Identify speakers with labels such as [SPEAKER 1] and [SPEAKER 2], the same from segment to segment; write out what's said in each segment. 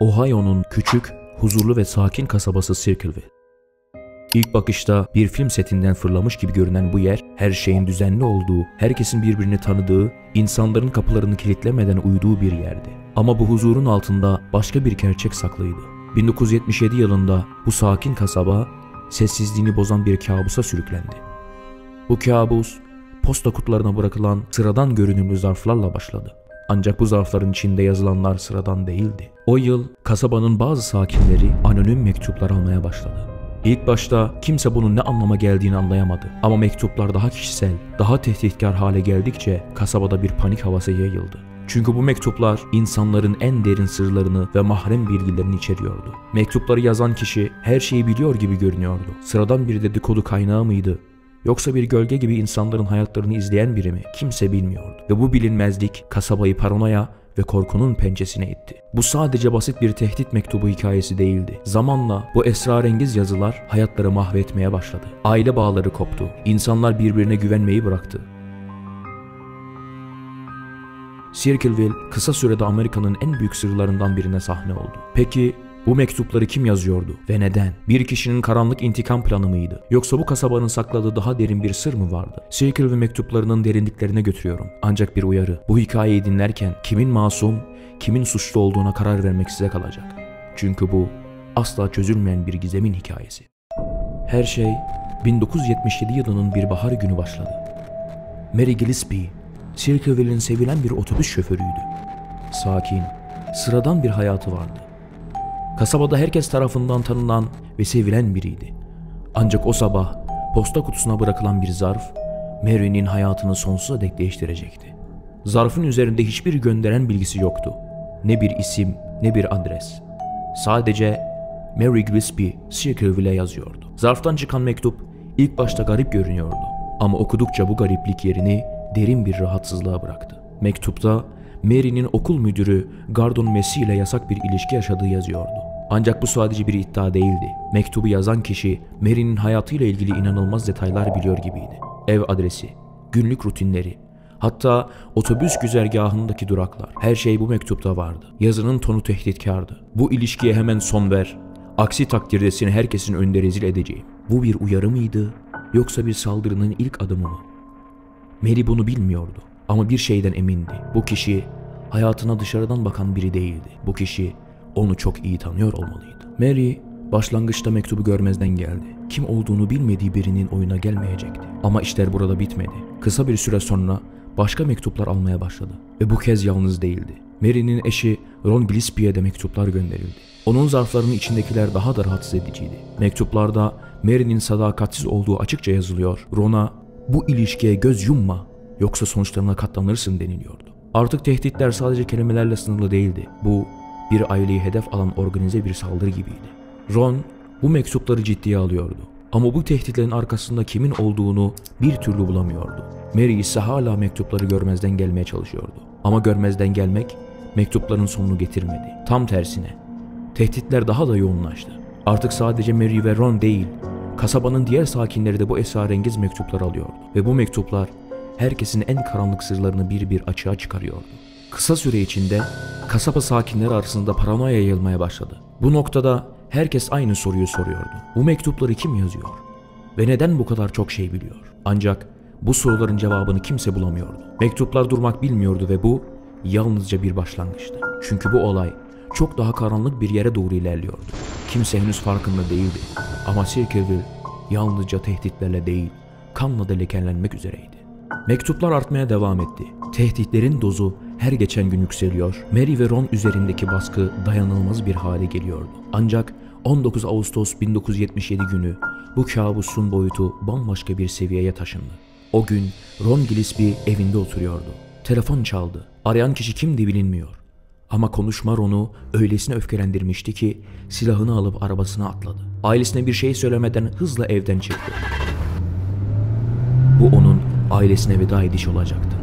[SPEAKER 1] Ohio'nun küçük, huzurlu ve sakin kasabası Circleville. İlk bakışta bir film setinden fırlamış gibi görünen bu yer, her şeyin düzenli olduğu, herkesin birbirini tanıdığı, insanların kapılarını kilitlemeden uyuduğu bir yerdi. Ama bu huzurun altında başka bir gerçek saklıydı. 1977 yılında bu sakin kasaba, sessizliğini bozan bir kabusa sürüklendi. Bu kabus, posta kutularına bırakılan sıradan görünümlü zarflarla başladı. Ancak bu zarfların içinde yazılanlar sıradan değildi. O yıl kasabanın bazı sakinleri anonim mektuplar almaya başladı. İlk başta kimse bunun ne anlama geldiğini anlayamadı. Ama mektuplar daha kişisel, daha tehditkar hale geldikçe kasabada bir panik havası yayıldı. Çünkü bu mektuplar insanların en derin sırlarını ve mahrem bilgilerini içeriyordu. Mektupları yazan kişi her şeyi biliyor gibi görünüyordu. Sıradan bir dedikodu kaynağı mıydı? Yoksa bir gölge gibi insanların hayatlarını izleyen biri mi? Kimse bilmiyordu. Ve bu bilinmezlik kasabayı paranoya ve korkunun pençesine itti. Bu sadece basit bir tehdit mektubu hikayesi değildi. Zamanla bu esrarengiz yazılar hayatları mahvetmeye başladı. Aile bağları koptu. İnsanlar birbirine güvenmeyi bıraktı. Circleville kısa sürede Amerika'nın en büyük sırlarından birine sahne oldu. Peki bu mektupları kim yazıyordu ve neden? Bir kişinin karanlık intikam planı mıydı? Yoksa bu kasabanın sakladığı daha derin bir sır mı vardı? Circleville mektuplarının derinliklerine götürüyorum. Ancak bir uyarı. Bu hikayeyi dinlerken kimin masum, kimin suçlu olduğuna karar vermek size kalacak. Çünkü bu asla çözülmeyen bir gizemin hikayesi. Her şey 1977 yılının bir bahar günü başladı. Mary Gillespie, Circleville'in sevilen bir otobüs şoförüydü. Sakin, sıradan bir hayatı vardı. Kasabada herkes tarafından tanınan ve sevilen biriydi. Ancak o sabah posta kutusuna bırakılan bir zarf, Mary'nin hayatını sonsuza dek değiştirecekti. Zarfın üzerinde hiçbir gönderen bilgisi yoktu. Ne bir isim, ne bir adres. Sadece Mary Gillespie Circleville'e yazıyordu. Zarftan çıkan mektup ilk başta garip görünüyordu. Ama okudukça bu gariplik yerini derin bir rahatsızlığa bıraktı. Mektupta Mary'nin okul müdürü Gordon Massey ile yasak bir ilişki yaşadığı yazıyordu. Ancak bu sadece bir iddia değildi. Mektubu yazan kişi Mary'nin hayatıyla ilgili inanılmaz detaylar biliyor gibiydi. Ev adresi, günlük rutinleri, hatta otobüs güzergahındaki duraklar. Her şey bu mektupta vardı. Yazının tonu tehditkardı. Bu ilişkiye hemen son ver. Aksi takdirde seni herkesin önünde rezil edeceğim. Bu bir uyarı mıydı yoksa bir saldırının ilk adımı mı? Mary bunu bilmiyordu. Ama bir şeyden emindi. Bu kişi hayatına dışarıdan bakan biri değildi. Bu kişi onu çok iyi tanıyor olmalıydı. Mary başlangıçta mektubu görmezden geldi. Kim olduğunu bilmediği birinin oyuna gelmeyecekti. Ama işler burada bitmedi. Kısa bir süre sonra başka mektuplar almaya başladı. Ve bu kez yalnız değildi. Mary'nin eşi Ron Gillespie'ye de mektuplar gönderildi. Onun zarflarının içindekiler daha da rahatsız ediciydi. Mektuplarda Mary'nin sadakatsiz olduğu açıkça yazılıyor. Ron'a bu ilişkiye göz yumma yoksa sonuçlarına katlanırsın deniliyordu. Artık tehditler sadece kelimelerle sınırlı değildi. Bu bir aileyi hedef alan organize bir saldırı gibiydi. Ron bu mektupları ciddiye alıyordu. Ama bu tehditlerin arkasında kimin olduğunu bir türlü bulamıyordu. Mary ise hala mektupları görmezden gelmeye çalışıyordu. Ama görmezden gelmek mektupların sonunu getirmedi. Tam tersine tehditler daha da yoğunlaştı. Artık sadece Mary ve Ron değil, kasabanın diğer sakinleri de bu esrarengiz mektuplar alıyordu. Ve bu mektuplar herkesin en karanlık sırlarını bir bir açığa çıkarıyordu. Kısa süre içinde kasaba sakinleri arasında paranoya yayılmaya başladı. Bu noktada herkes aynı soruyu soruyordu. Bu mektupları kim yazıyor? Ve neden bu kadar çok şey biliyor? Ancak bu soruların cevabını kimse bulamıyordu. Mektuplar durmak bilmiyordu ve bu yalnızca bir başlangıçtı. Çünkü bu olay çok daha karanlık bir yere doğru ilerliyordu. Kimse henüz farkında değildi. Ama Circleville yalnızca tehditlerle değil, kanla da lekelenmek üzereydi. Mektuplar artmaya devam etti. Tehditlerin dozu her geçen gün yükseliyor. Mary ve Ron üzerindeki baskı dayanılmaz bir hale geliyordu. Ancak 19 Ağustos 1977 günü bu kabusun boyutu bambaşka bir seviyeye taşındı. O gün Ron Gillespie evinde oturuyordu. Telefon çaldı. Arayan kişi kimdi bilinmiyor. Ama konuşma Ron'u öylesine öfkelendirmişti ki silahını alıp arabasına atladı. Ailesine bir şey söylemeden hızla evden çıktı. Bu onun ailesine veda ediş olacaktı.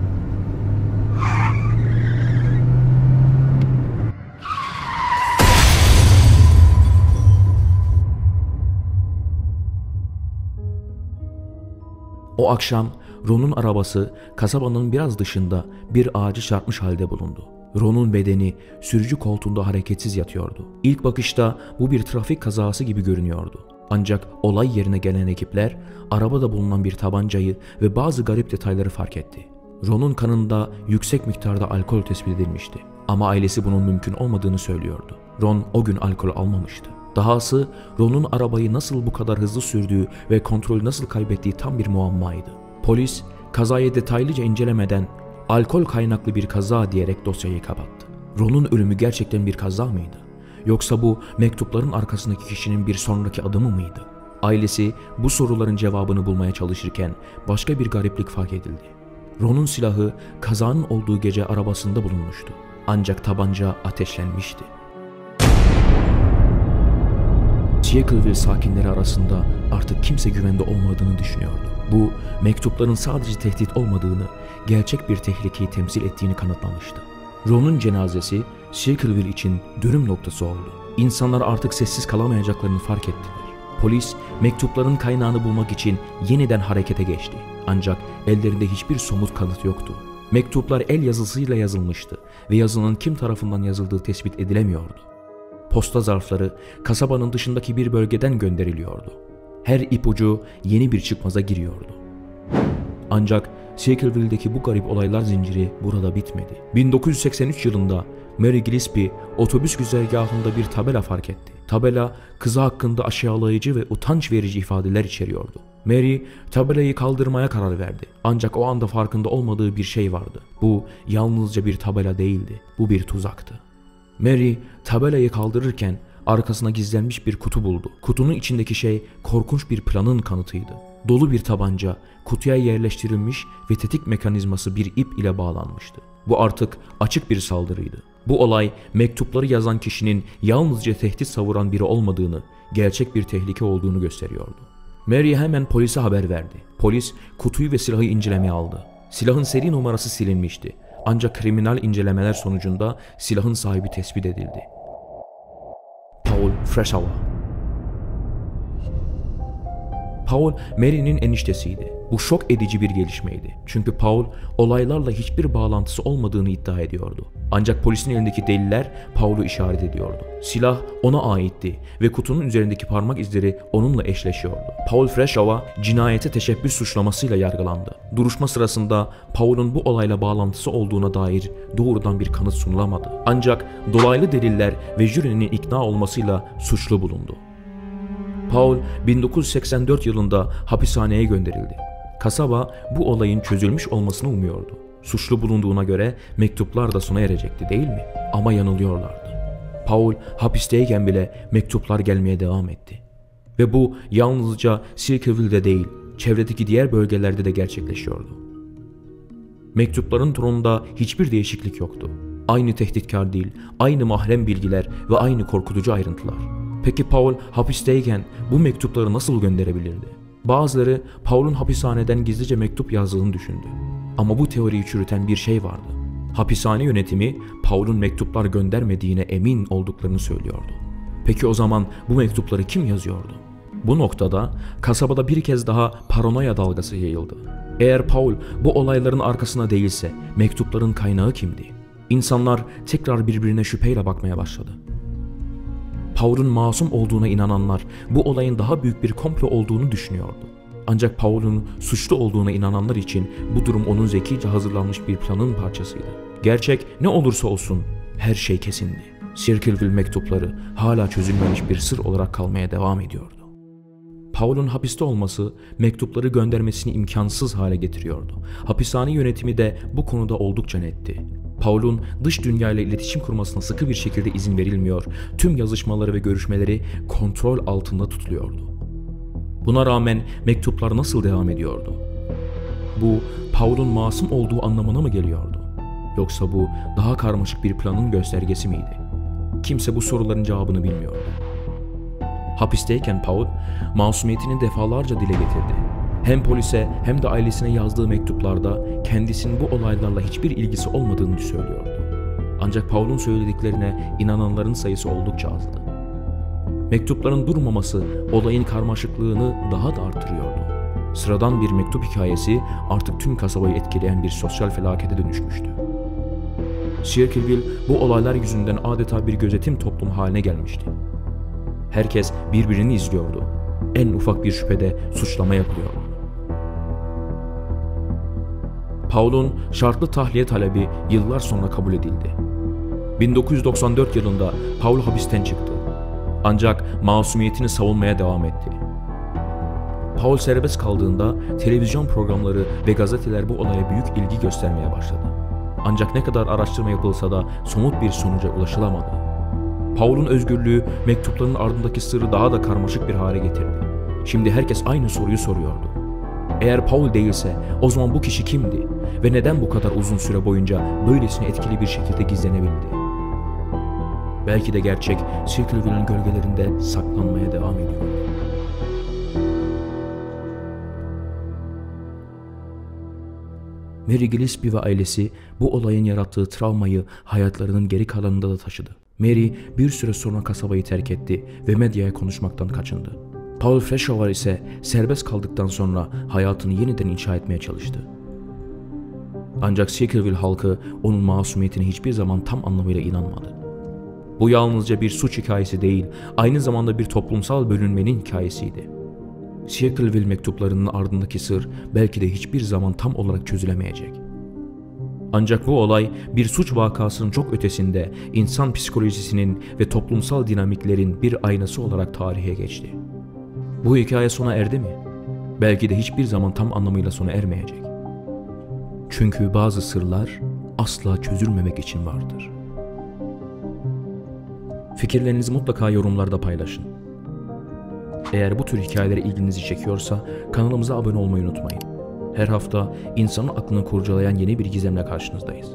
[SPEAKER 1] O akşam Ron'un arabası kasabanın biraz dışında bir ağacı çarpmış halde bulundu. Ron'un bedeni sürücü koltuğunda hareketsiz yatıyordu. İlk bakışta bu bir trafik kazası gibi görünüyordu. Ancak olay yerine gelen ekipler arabada bulunan bir tabancayı ve bazı garip detayları fark etti. Ron'un kanında yüksek miktarda alkol tespit edilmişti. Ama ailesi bunun mümkün olmadığını söylüyordu. Ron o gün alkol almamıştı. Dahası Ron'un arabayı nasıl bu kadar hızlı sürdüğü ve kontrolü nasıl kaybettiği tam bir muammaydı. Polis kazayı detaylıca incelemeden alkol kaynaklı bir kaza diyerek dosyayı kapattı. Ron'un ölümü gerçekten bir kaza mıydı? Yoksa bu mektupların arkasındaki kişinin bir sonraki adımı mıydı? Ailesi bu soruların cevabını bulmaya çalışırken başka bir gariplik fark edildi. Ron'un silahı kazanın olduğu gece arabasında bulunmuştu. Ancak tabanca ateşlenmişti. Seackleville sakinleri arasında artık kimse güvende olmadığını düşünüyordu. Bu, mektupların sadece tehdit olmadığını, gerçek bir tehlikeyi temsil ettiğini kanıtlamıştı. Ron'un cenazesi Seackleville için dönüm noktası oldu. İnsanlar artık sessiz kalamayacaklarını fark ettiler. Polis, mektupların kaynağını bulmak için yeniden harekete geçti. Ancak ellerinde hiçbir somut kanıt yoktu. Mektuplar el yazısıyla yazılmıştı ve yazının kim tarafından yazıldığı tespit edilemiyordu. Posta zarfları kasabanın dışındaki bir bölgeden gönderiliyordu. Her ipucu yeni bir çıkmaza giriyordu. Ancak Seackleville'deki bu garip olaylar zinciri burada bitmedi. 1983 yılında Mary Gillespie otobüs güzergahında bir tabela fark etti. Tabela kızı hakkında aşağılayıcı ve utanç verici ifadeler içeriyordu. Mary tabelayı kaldırmaya karar verdi. Ancak o anda farkında olmadığı bir şey vardı. Bu yalnızca bir tabela değildi. Bu bir tuzaktı. Mary tabelayı kaldırırken arkasına gizlenmiş bir kutu buldu. Kutunun içindeki şey korkunç bir planın kanıtıydı. Dolu bir tabanca kutuya yerleştirilmiş ve tetik mekanizması bir ip ile bağlanmıştı. Bu artık açık bir saldırıydı. Bu olay mektupları yazan kişinin yalnızca tehdit savuran biri olmadığını, gerçek bir tehlike olduğunu gösteriyordu. Mary hemen polise haber verdi. Polis kutuyu ve silahı incelemeye aldı. Silahın seri numarası silinmişti. Ancak kriminal incelemeler sonucunda silahın sahibi tespit edildi. Paul Freshour. Paul, Mary'nin eniştesiydi. Bu şok edici bir gelişmeydi. Çünkü Paul, olaylarla hiçbir bağlantısı olmadığını iddia ediyordu. Ancak polisin elindeki deliller Paul'u işaret ediyordu. Silah ona aitti ve kutunun üzerindeki parmak izleri onunla eşleşiyordu. Paul Freshour cinayete teşebbüs suçlamasıyla yargılandı. Duruşma sırasında Paul'un bu olayla bağlantısı olduğuna dair doğrudan bir kanıt sunulamadı. Ancak dolaylı deliller ve jürinin ikna olmasıyla suçlu bulundu. Paul 1984 yılında hapishaneye gönderildi. Kasaba bu olayın çözülmüş olmasını umuyordu. Suçlu bulunduğuna göre mektuplar da sona erecekti değil mi? Ama yanılıyorlardı. Paul hapisteyken bile mektuplar gelmeye devam etti. Ve bu yalnızca Seackleville'de değil, çevredeki diğer bölgelerde de gerçekleşiyordu. Mektupların tonunda hiçbir değişiklik yoktu. Aynı tehditkar dil, aynı mahrem bilgiler ve aynı korkutucu ayrıntılar. Peki Paul hapisteyken bu mektupları nasıl gönderebilirdi? Bazıları Paul'un hapishaneden gizlice mektup yazdığını düşündü. Ama bu teoriyi çürüten bir şey vardı. Hapishane yönetimi Paul'un mektuplar göndermediğine emin olduklarını söylüyordu. Peki o zaman bu mektupları kim yazıyordu? Bu noktada kasabada bir kez daha paranoya dalgası yayıldı. Eğer Paul bu olayların arkasına değilse mektupların kaynağı kimdi? İnsanlar tekrar birbirine şüpheyle bakmaya başladı. Paul'un masum olduğuna inananlar bu olayın daha büyük bir komplo olduğunu düşünüyordu. Ancak Paul'un suçlu olduğuna inananlar için bu durum onun zekice hazırlanmış bir planın parçasıydı. Gerçek ne olursa olsun her şey kesindi. Seackleville mektupları hala çözülmemiş bir sır olarak kalmaya devam ediyordu. Paul'un hapiste olması mektupları göndermesini imkansız hale getiriyordu. Hapishane yönetimi de bu konuda oldukça netti. Paul'un dış dünyayla iletişim kurmasına sıkı bir şekilde izin verilmiyor, tüm yazışmaları ve görüşmeleri kontrol altında tutuluyordu. Buna rağmen mektuplar nasıl devam ediyordu? Bu, Paul'un masum olduğu anlamına mı geliyordu? Yoksa bu daha karmaşık bir planın göstergesi miydi? Kimse bu soruların cevabını bilmiyordu. Hapisteyken Paul, masumiyetini defalarca dile getirdi. Hem polise hem de ailesine yazdığı mektuplarda kendisinin bu olaylarla hiçbir ilgisi olmadığını söylüyordu. Ancak Paul'un söylediklerine inananların sayısı oldukça azdı. Mektupların durmaması olayın karmaşıklığını daha da artırıyordu. Sıradan bir mektup hikayesi artık tüm kasabayı etkileyen bir sosyal felakete dönüşmüştü. Circleville bu olaylar yüzünden adeta bir gözetim toplumu haline gelmişti. Herkes birbirini izliyordu. En ufak bir şüphede suçlama yapılıyordu. Paul'un şartlı tahliye talebi yıllar sonra kabul edildi. 1994 yılında Paul hapisten çıktı. Ancak masumiyetini savunmaya devam etti. Paul serbest kaldığında televizyon programları ve gazeteler bu olaya büyük ilgi göstermeye başladı. Ancak ne kadar araştırma yapılsa da somut bir sonuca ulaşılamadı. Paul'un özgürlüğü mektupların ardındaki sırrı daha da karmaşık bir hale getirdi. Şimdi herkes aynı soruyu soruyordu. Eğer Paul değilse o zaman bu kişi kimdi ve neden bu kadar uzun süre boyunca böylesine etkili bir şekilde gizlenebildi? Belki de gerçek Circleville'in gölgelerinde saklanmaya devam ediyor. Mary Gillespie ve ailesi bu olayın yarattığı travmayı hayatlarının geri kalanında da taşıdı. Mary bir süre sonra kasabayı terk etti ve medyaya konuşmaktan kaçındı. Paul Fleischhauer ise serbest kaldıktan sonra hayatını yeniden inşa etmeye çalıştı. Ancak Circleville halkı onun masumiyetine hiçbir zaman tam anlamıyla inanmadı. Bu yalnızca bir suç hikayesi değil, aynı zamanda bir toplumsal bölünmenin hikayesiydi. Circleville mektuplarının ardındaki sır belki de hiçbir zaman tam olarak çözülemeyecek. Ancak bu olay bir suç vakasının çok ötesinde insan psikolojisinin ve toplumsal dinamiklerin bir aynası olarak tarihe geçti. Bu hikaye sona erdi mi? Belki de hiçbir zaman tam anlamıyla sona ermeyecek. Çünkü bazı sırlar asla çözülmemek için vardır. Fikirlerinizi mutlaka yorumlarda paylaşın. Eğer bu tür hikayeler ilginizi çekiyorsa kanalımıza abone olmayı unutmayın. Her hafta insanın aklını kurcalayan yeni bir gizemle karşınızdayız.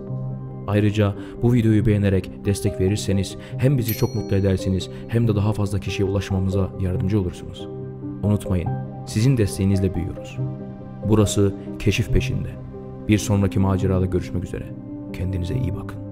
[SPEAKER 1] Ayrıca bu videoyu beğenerek destek verirseniz hem bizi çok mutlu edersiniz hem de daha fazla kişiye ulaşmamıza yardımcı olursunuz. Unutmayın, sizin desteğinizle büyüyoruz. Burası Keşif Peşinde. Bir sonraki macerada görüşmek üzere. Kendinize iyi bakın.